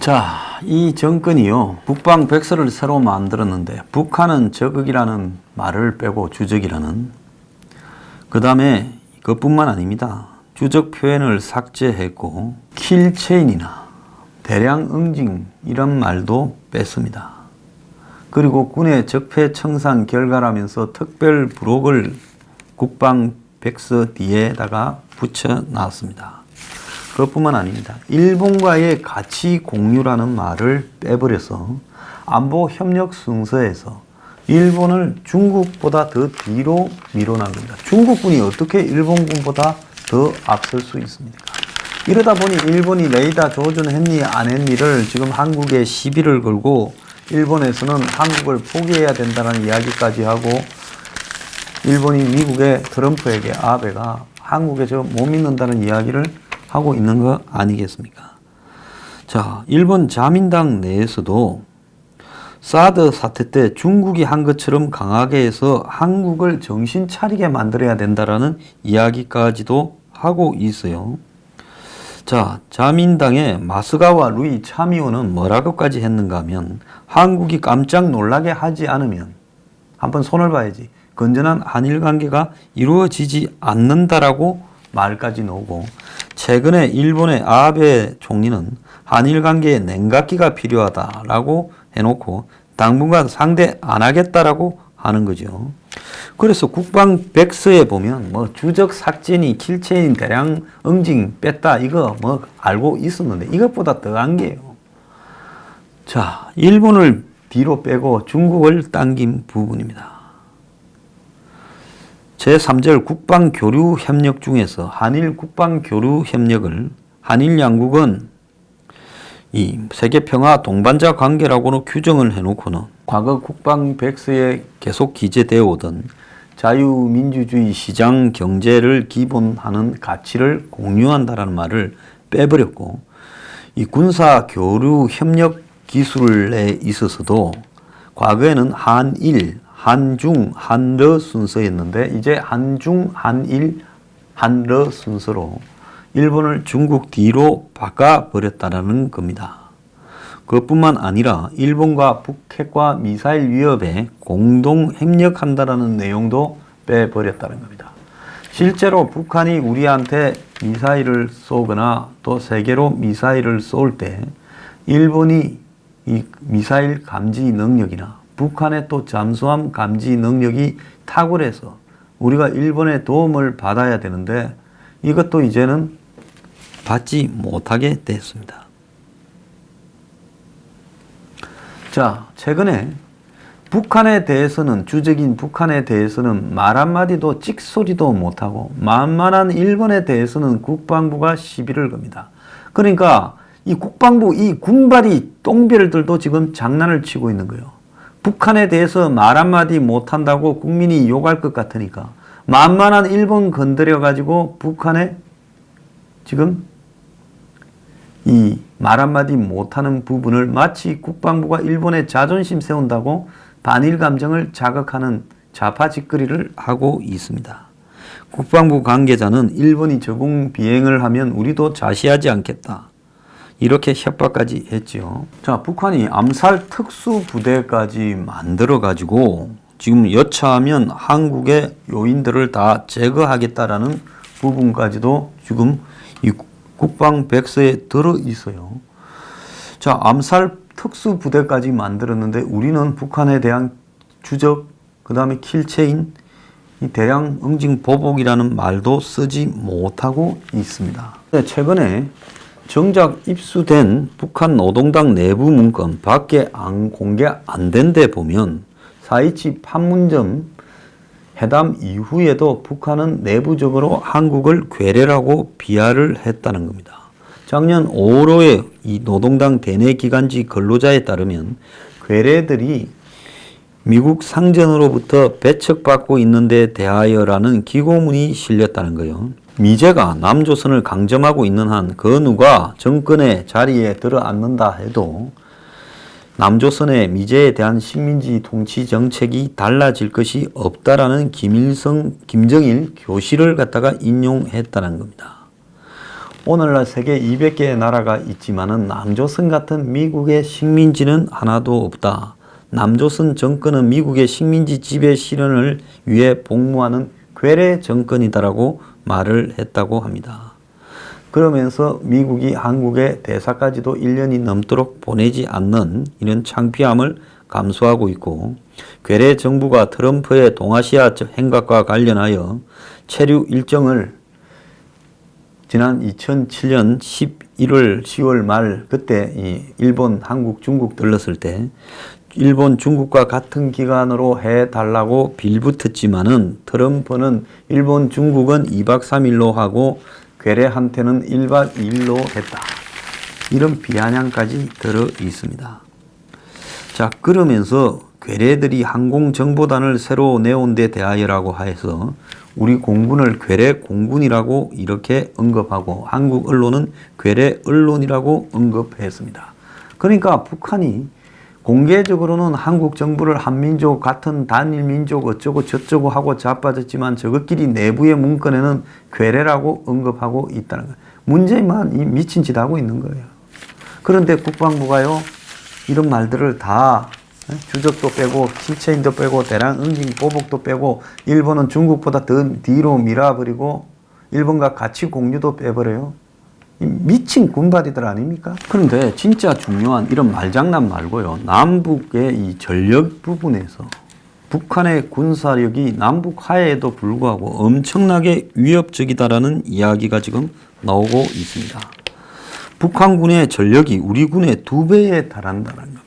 자, 이 정권이요, 북방백서를 새로 만들었는데 북한은 적극이라는 말을 빼고 주적이라는, 그 다음에 그것뿐만 아닙니다. 주적 표현을 삭제했고 킬체인이나 대량 응징 이런 말도 뺐습니다. 그리고 군의 적폐 청산 결과라면서 특별 부록을 국방백서 뒤에다가 붙여놨습니다. 그것뿐만 아닙니다. 일본과의 가치 공유라는 말을 빼버려서 안보 협력 순서에서 일본을 중국보다 더 뒤로 밀어난 겁니다. 중국군이 어떻게 일본군보다 더 앞설 수 있습니까? 이러다 보니 일본이 레이더 조준했니 안 했니를 지금 한국에 시비를 걸고, 일본에서는 한국을 포기해야 된다는 이야기까지 하고, 일본이 미국의 트럼프에게 아베가 한국에 저 못 믿는다는 이야기를 하고 있는 거 아니겠습니까? 자, 일본 자민당 내에서도 사드 사태 때 중국이 한 것처럼 강하게 해서 한국을 정신 차리게 만들어야 된다라는 이야기까지도 하고 있어요. 자, 자민당의 마스가와 루이 참의원은 뭐라고까지 했는가 하면, 한국이 깜짝 놀라게 하지 않으면 한번 손을 봐야지 건전한 한일 관계가 이루어지지 않는다라고 말까지 나오고, 최근에 일본의 아베 총리는 한일 관계에 냉각기가 필요하다라고 해놓고 당분간 상대 안 하겠다라고 하는 거죠. 그래서 국방백서에 보면 뭐 주적 삭제니 킬체인 대량 응징 뺐다 이거 뭐 알고 있었는데 이것보다 더한 게요. 자, 일본을 뒤로 빼고 중국을 당긴 부분입니다. 제3절 국방교류협력 중에서 한일 국방교류협력을 한일 양국은 이 세계평화 동반자 관계라고는 규정을 해놓고는 과거 국방백서에 계속 기재되어 오던 자유민주주의 시장 경제를 기본하는 가치를 공유한다라는 말을 빼버렸고, 이 군사교류협력 기술에 있어서도 과거에는 한일, 한중, 한러 순서였는데 이제 한중, 한일, 한러 순서로 일본을 중국 뒤로 바꿔버렸다는 겁니다. 그것뿐만 아니라 일본과 북핵과 미사일 위협에 공동 협력한다라는 내용도 빼버렸다는 겁니다. 실제로 북한이 우리한테 미사일을 쏘거나 또 세계로 미사일을 쏠 때 일본이 이 미사일 감지 능력이나 북한의 또 잠수함 감지 능력이 탁월해서 우리가 일본의 도움을 받아야 되는데 이것도 이제는 받지 못하게 됐습니다. 자, 최근에 북한에 대해서는, 주적인 북한에 대해서는 말 한마디도 찍소리도 못하고 만만한 일본에 대해서는 국방부가 시비를 겁니다. 그러니까 이 국방부, 이 군발이 똥별들도 지금 장난을 치고 있는 거예요. 북한에 대해서 말 한마디 못한다고 국민이 욕할 것 같으니까 만만한 일본 건드려가지고 북한에 지금 이 말 한마디 못하는 부분을 마치 국방부가 일본의 자존심 세운다고 반일 감정을 자극하는 좌파 짓거리를 하고 있습니다. 국방부 관계자는 일본이 저공 비행을 하면 우리도 자시하지 않겠다, 이렇게 협박까지 했죠. 자, 북한이 암살 특수부대까지 만들어가지고 지금 여차하면 한국의 요인들을 다 제거하겠다라는 부분까지도 지금 이 국방백서에 들어 있어요. 자, 암살 특수부대까지 만들었는데 우리는 북한에 대한 주적, 그 다음에 킬체인, 이 대량 응징 보복이라는 말도 쓰지 못하고 있습니다. 최근에 정작 입수된 북한 노동당 내부 문건 밖에 공개 안 된 데 보면 4.27 판문점 회담 이후에도 북한은 내부적으로 한국을 괴뢰라고 비하를 했다는 겁니다. 작년 5월호에 이 노동당 대내 기간지 근로자에 따르면 괴뢰들이 미국 상전으로부터 배척받고 있는 데 대하여라는 기고문이 실렸다는 거예요. 미제가 남조선을 강점하고 있는 한 그 누가 정권의 자리에 들어앉는다 해도 남조선의 미제에 대한 식민지 통치 정책이 달라질 것이 없다라는 김정일 교시를 갖다가 인용했다는 겁니다. 오늘날 세계 200개의 나라가 있지만은 남조선 같은 미국의 식민지는 하나도 없다. 남조선 정권은 미국의 식민지 지배 실현을 위해 복무하는 괴뢰 정권이다라고 말을 했다고 합니다. 그러면서 미국이 한국에 대사까지도 1년이 넘도록 보내지 않는 이런 창피함을 감수하고 있고, 괴뢰 정부가 트럼프의 동아시아 행각과 관련하여 체류 일정을 지난 2007년 11월, 10월 말 그때 이 일본, 한국, 중국 들렀을 때 일본, 중국과 같은 기간으로 해달라고 빌붙었지만은 트럼프는 일본, 중국은 2박 3일로 하고 괴뢰한테는 1박 2일로 했다. 이런 비아냥까지 들어 있습니다. 자, 그러면서 괴뢰들이 항공정보단을 새로 내온 데 대하여라고 해서 우리 공군을 괴뢰 공군이라고 이렇게 언급하고 한국 언론은 괴뢰 언론이라고 언급했습니다. 그러니까 북한이 공개적으로는 한국 정부를 한민족 같은 단일민족 어쩌고 저쩌고 하고 자빠졌지만 저것끼리 내부의 문건에는 괴뢰라고 언급하고 있다는 거예요. 문제만 이 미친 짓 하고 있는 거예요. 그런데 국방부가요, 이런 말들을 다 주적도 빼고 실체인도 빼고 대량 응징 보복도 빼고 일본은 중국보다 더 뒤로 밀어버리고 일본과 가치 공유도 빼버려요. 미친 군바디들 아닙니까? 그런데 진짜 중요한 이런 말장난 말고요, 남북의 이 전력 부분에서 북한의 군사력이 남북 하에도 불구하고 엄청나게 위협적이다라는 이야기가 지금 나오고 있습니다. 북한군의 전력이 우리 군의 2배에 달한다는 겁니다.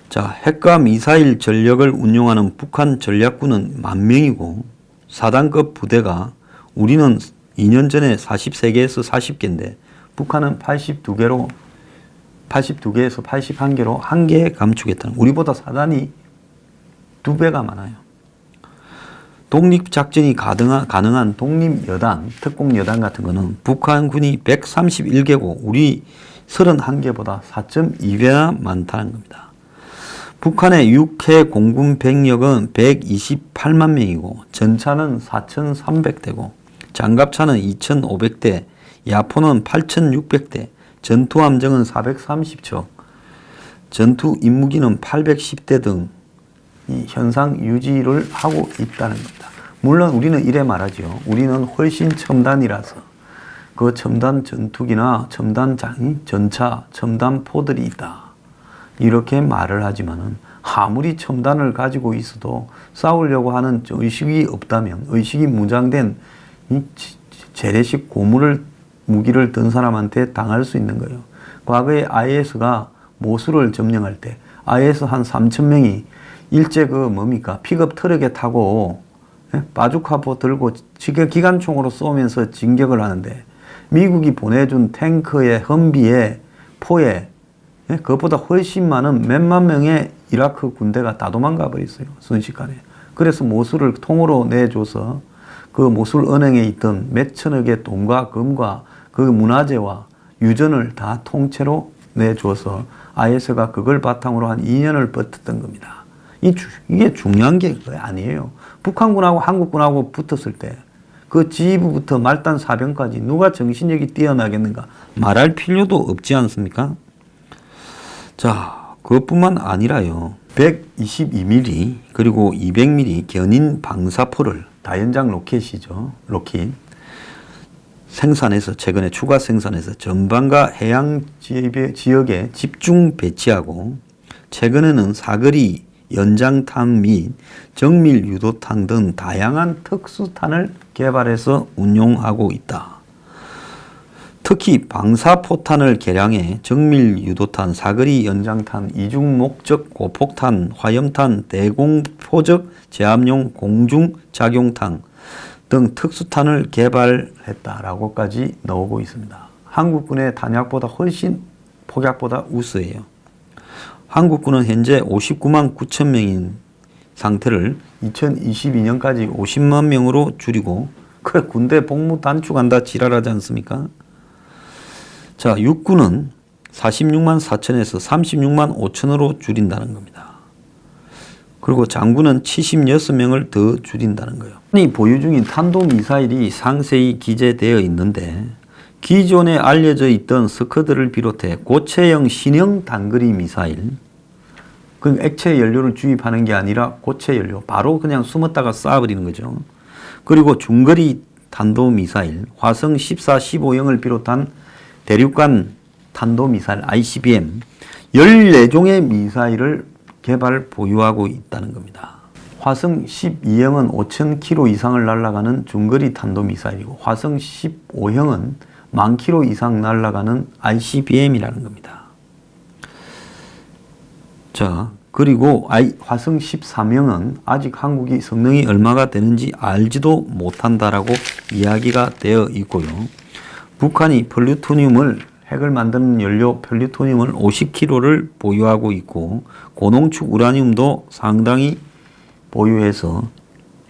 자, 핵과 미사일 전력을 운용하는 북한 전략군은 10,000명이고 4단급 부대가 우리는 2년 전에 43개에서 40개인데 북한은 82개에서 81개로 1개 감축했다는, 우리보다 사단이 2배가 많아요. 독립작전이 가능한 독립여단, 특공여단 같은 거는 북한군이 131개고 우리 31개보다 4.2배나 많다는 겁니다. 북한의 육해 공군 병력은 128만 명이고 전차는 4,300대고 장갑차는 2,500대, 야포는 8,600대, 전투함정은 430척, 전투 임무기는 810대 등 이 현상 유지를 하고 있다는 겁니다. 물론 우리는 이래 말하죠. 우리는 훨씬 첨단이라서 그 첨단 전투기나 첨단 전차, 첨단 포들이 있다. 이렇게 말을 하지만은 아무리 첨단을 가지고 있어도 싸우려고 하는 의식이 없다면, 의식이 무장된 이 재래식 무기를 든 사람한테 당할 수 있는 거예요. 과거에 IS가 모술을 점령할 때 IS 한 3,000명이 일제 픽업 트럭에 타고 바주카포 들고 기관총으로 쏘면서 진격을 하는데 미국이 보내준 탱크에 험비에 포에 그것보다 훨씬 많은 몇만 명의 이라크 군대가 다 도망가 버렸어요. 순식간에. 그래서 모술을 통으로 내줘서 그 모술 은행에 있던 몇 천억의 돈과 금과 그 문화재와 유전을 다 통째로 내줘서 IS가 그걸 바탕으로 한 2년을 버텼던 겁니다. 이게 중요한 게 아니에요. 북한군하고 한국군하고 붙었을 때 그 지휘부부터 말단 사병까지 누가 정신력이 뛰어나겠는가 말할 필요도 없지 않습니까? 자, 그것뿐만 아니라요, 122mm 그리고 200mm 견인 방사포를 다연장 로켓이죠. 로켓 생산해서 최근에 추가 생산해서 전방과 해양 지역에 집중 배치하고 최근에는 사거리 연장탄 및 정밀 유도탄 등 다양한 특수탄을 개발해서 운용하고 있다. 특히 방사포탄을 개량해 정밀 유도탄, 사거리 연장탄, 이중 목적 고폭탄, 화염탄, 대공포적 제압용 공중작용탄 등 특수탄을 개발했다라고까지 나오고 있습니다. 한국군의 탄약보다 훨씬 폭약보다 우수해요. 한국군은 현재 59만 9천 명인 상태를 2022년까지 50만 명으로 줄이고, 그래 군대 복무 단축한다 지랄하지 않습니까? 자, 육군은 46만 4천에서 36만 5천으로 줄인다는 겁니다. 그리고 장군은 76명을 더 줄인다는 거예요. 이 보유 중인 탄도미사일이 상세히 기재되어 있는데 기존에 알려져 있던 스커드를 비롯해 고체형 신형 단거리 미사일, 그 액체 연료를 주입하는 게 아니라 고체 연료, 바로 그냥 숨었다가 쏴버리는 거죠. 그리고 중거리 탄도미사일, 화성 14, 15형을 비롯한 대륙간 탄도미사일 ICBM 14종의 미사일을 개발 보유하고 있다는 겁니다. 화성 12형은 5,000km 이상을 날아가는 중거리 탄도미사일이고 화성 15형은 10,000km 이상 날아가는 ICBM이라는 겁니다. 자, 그리고 화성 13형은 아직 한국이 성능이 얼마가 되는지 알지도 못한다라고 이야기가 되어 있고요. 북한이 핵을 만드는 연료 플루토늄을 50kg를 보유하고 있고 고농축 우라늄도 상당히 보유해서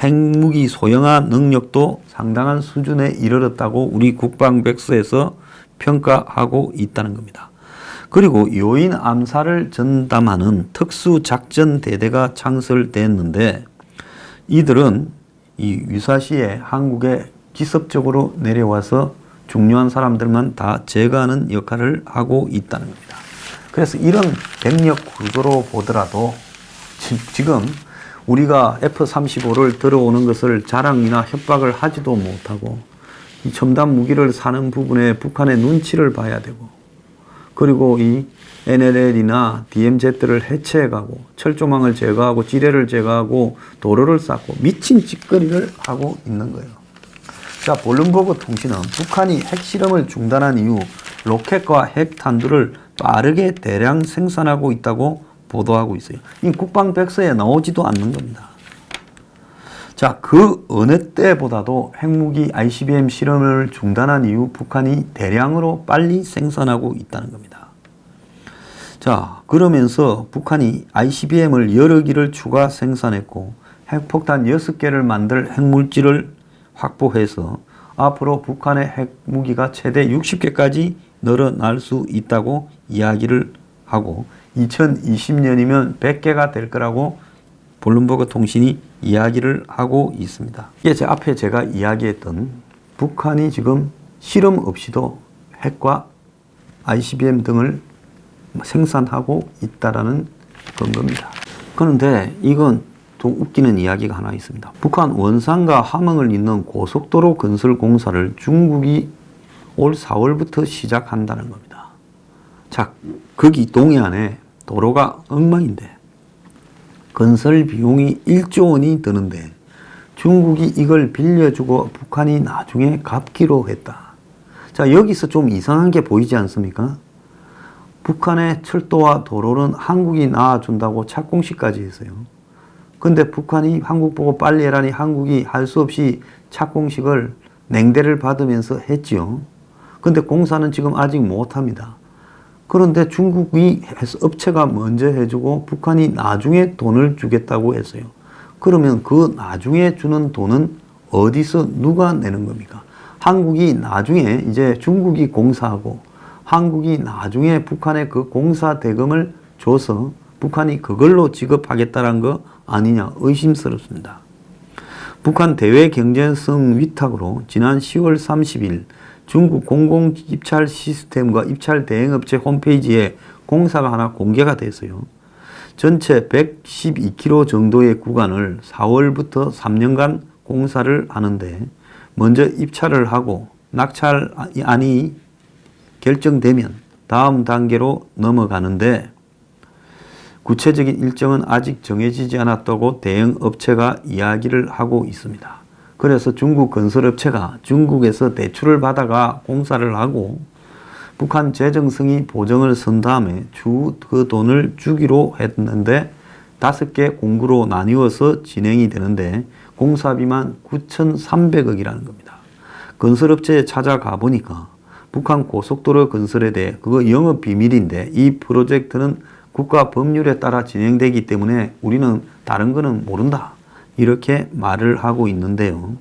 핵무기 소형화 능력도 상당한 수준에 이르렀다고 우리 국방백서에서 평가하고 있다는 겁니다. 그리고 요인 암살을 전담하는 특수작전대대가 창설됐는데 이들은 이 유사시에 한국에 기습적으로 내려와서 중요한 사람들만 다 제거하는 역할을 하고 있다는 겁니다. 그래서 이런 병력 구조로 보더라도 지금 우리가 F-35를 들어오는 것을 자랑이나 협박을 하지도 못하고 이 첨단 무기를 사는 부분에 북한의 눈치를 봐야 되고 그리고 이 NLL이나 DMZ를 해체해가고 철조망을 제거하고 지뢰를 제거하고 도로를 쌓고 미친 짓거리를 하고 있는 거예요. 자, 블룸버그 통신은 북한이 핵실험을 중단한 이후 로켓과 핵탄두를 빠르게 대량 생산하고 있다고 보도하고 있어요. 이 국방백서에 나오지도 않는 겁니다. 자, 그 어느 때보다도 핵무기 ICBM 실험을 중단한 이후 북한이 대량으로 빨리 생산하고 있다는 겁니다. 자, 그러면서 북한이 ICBM을 여러 기를 추가 생산했고 핵폭탄 6개를 만들 핵물질을 확보해서 앞으로 북한의 핵무기가 최대 60개까지 늘어날 수 있다고 이야기를 하고 2020년이면 100개가 될 거라고 블룸버그 통신이 이야기를 하고 있습니다. 이게 제 앞에 제가 이야기했던 북한이 지금 실험 없이도 핵과 ICBM 등을 생산하고 있다라는 근거입니다. 그런데 이건 또 웃기는 이야기가 하나 있습니다. 북한 원산과 함흥을 잇는 고속도로 건설 공사를 중국이 올 4월부터 시작한다는 겁니다. 자, 거기 동해안에 도로가 엉망인데 건설 비용이 1조 원이 드는데 중국이 이걸 빌려주고 북한이 나중에 갚기로 했다. 자, 여기서 좀 이상한 게 보이지 않습니까? 북한의 철도와 도로는 한국이 낳아준다고 착공식까지 했어요. 근데 북한이 한국 보고 빨리 해라니 한국이 할 수 없이 착공식을 냉대를 받으면서 했지요. 근데 공사는 지금 아직 못합니다. 그런데 중국이 업체가 먼저 해주고 북한이 나중에 돈을 주겠다고 했어요. 그러면 그 나중에 주는 돈은 어디서 누가 내는 겁니까? 한국이 나중에 이제 중국이 공사하고 한국이 나중에 북한에 그 공사 대금을 줘서 북한이 그걸로 지급하겠다는 거 아니냐 의심스럽습니다. 북한 대외 경제성 위탁으로 지난 10월 30일 중국 공공 입찰 시스템과 입찰 대행업체 홈페이지에 공사가 하나 공개가 됐어요. 전체 112km 정도의 구간을 4월부터 3년간 공사를 하는데 먼저 입찰을 하고 낙찰안이 결정되면 다음 단계로 넘어가는데 구체적인 일정은 아직 정해지지 않았다고 대행업체가 이야기를 하고 있습니다. 그래서 중국 건설업체가 중국에서 대출을 받아가 공사를 하고 북한 재정성이 보증을 선 다음에 그 돈을 주기로 했는데 5개 공구로 나뉘어서 진행이 되는데 공사비만 9,300억이라는 겁니다. 건설업체에 찾아가 보니까 북한 고속도로 건설에 대해 그거 영업 비밀인데 이 프로젝트는 국가 법률에 따라 진행되기 때문에 우리는 다른 거는 모른다. 이렇게 말을 하고 있는데요.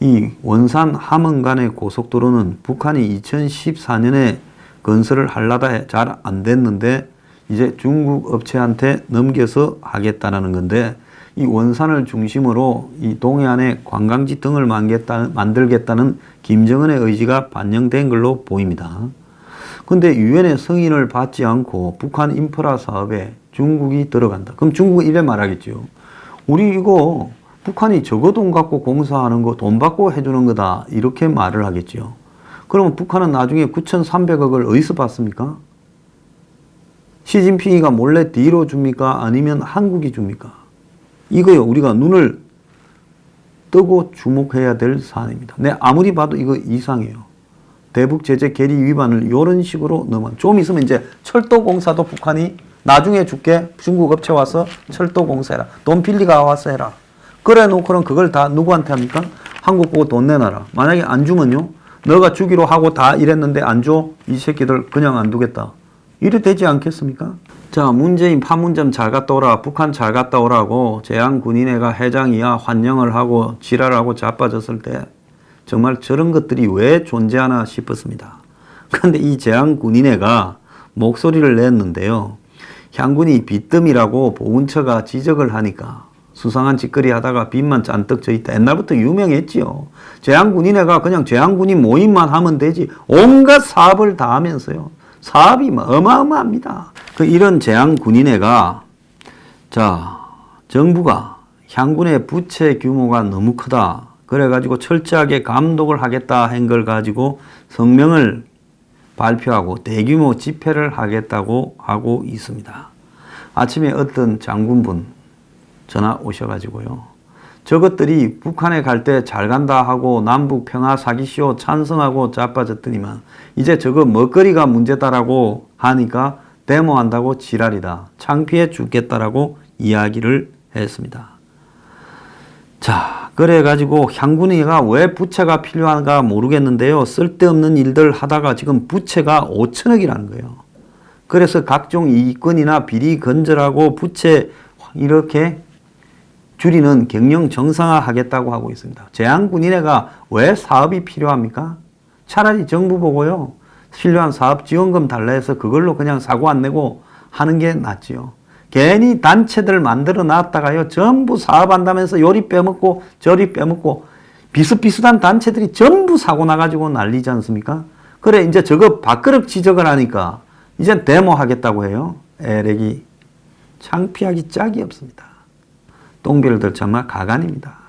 이 원산 함흥 간의 고속도로는 북한이 2014년에 건설을 하려다 잘 안 됐는데 이제 중국 업체한테 넘겨서 하겠다는 건데 이 원산을 중심으로 이 동해안에 관광지 등을 만들겠다는 김정은의 의지가 반영된 걸로 보입니다. 근데 유엔의 승인을 받지 않고 북한 인프라 사업에 중국이 들어간다. 그럼 중국은 이래 말하겠죠. 우리 이거 북한이 저거 돈 갖고 공사하는 거 돈 받고 해주는 거다. 이렇게 말을 하겠죠. 그러면 북한은 나중에 9,300억을 어디서 받습니까? 시진핑이가 몰래 뒤로 줍니까? 아니면 한국이 줍니까? 이거요. 우리가 눈을 뜨고 주목해야 될 사안입니다. 네, 아무리 봐도 이거 이상해요. 대북 제재 결의 위반을 이런 식으로 좀 있으면 이제 철도 공사도 북한이 나중에 줄게. 중국 업체 와서 철도 공사해라. 돈 빌리가 와서 해라. 그래 놓고는 그걸 다 누구한테 합니까? 한국 보고 돈 내놔라. 만약에 안 주면요. 너가 주기로 하고 다 이랬는데 안 줘? 이 새끼들 그냥 안 두겠다. 이래 되지 않겠습니까? 자, 문재인 판문점 잘 갔다 오라. 북한 잘 갔다 오라고 제한군인회가 회장이야 환영을 하고 지랄하고 자빠졌을 때 정말 저런 것들이 왜 존재하나 싶었습니다. 그런데 이 제한군인회가 목소리를 냈는데요. 향군이 빚뜸이라고 보훈처가 지적을 하니까 수상한 짓거리 하다가 빚만 잔뜩 져 있다. 옛날부터 유명했지요. 제한군인회가 그냥 제한군인 모임만 하면 되지 온갖 사업을 다 하면서요. 사업이 어마어마합니다. 이런 제한군인회가 자 정부가 향군의 부채 규모가 너무 크다. 그래가지고 철저하게 감독을 하겠다 한 걸 가지고 성명을 발표하고 대규모 집회를 하겠다고 하고 있습니다. 아침에 어떤 장군분 전화 오셔가지고요. 저것들이 북한에 갈 때 잘 간다 하고 남북 평화 사기쇼 찬성하고 자빠졌더니만 이제 저거 먹거리가 문제다라고 하니까 데모한다고 지랄이다. 창피해 죽겠다라고 이야기를 했습니다. 자, 그래가지고 향군이가 왜 부채가 필요한가 모르겠는데요. 쓸데없는 일들 하다가 지금 부채가 5천억이라는 거예요. 그래서 각종 이권이나 비리 건절하고 부채 이렇게 줄이는 경영 정상화 하겠다고 하고 있습니다. 제한군인회가 왜 사업이 필요합니까? 차라리 정부 보고요. 필요한 사업 지원금 달라 해서 그걸로 그냥 사고 안 내고 하는 게 낫지요. 괜히 단체들 만들어 놨다가요. 전부 사업한다면서 요리 빼먹고 저리 빼먹고 비슷비슷한 단체들이 전부 사고 나가지고 난리지 않습니까? 그래 이제 저거 밥그릇 지적을 하니까 이제 데모하겠다고 해요. 에렉이 창피하기 짝이 없습니다. 똥별들 정말 가관입니다.